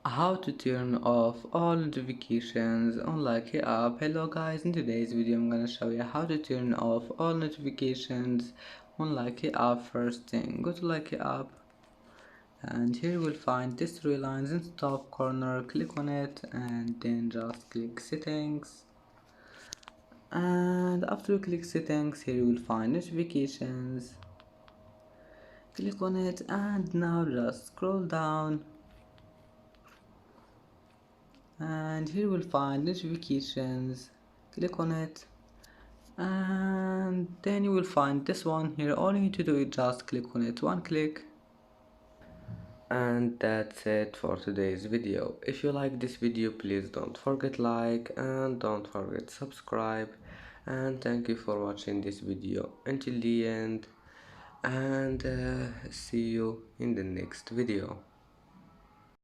How to turn off all notifications on Likee app. Hello guys, in today's video I'm gonna show you how to turn off all notifications on Likee app. First thing, go to Likee app and here you will find these three lines in the top corner. Click on it and then just click settings, and after you click settings, here you will find notifications. Click on it and now just scroll down and here you will find notifications. Click on it and then you will find this one here. All you need to do is just click on it, one click. And that's it for today's video. If you like this video, please don't forget like and don't forget subscribe, and thank you for watching this video until the end, and see you in the next video.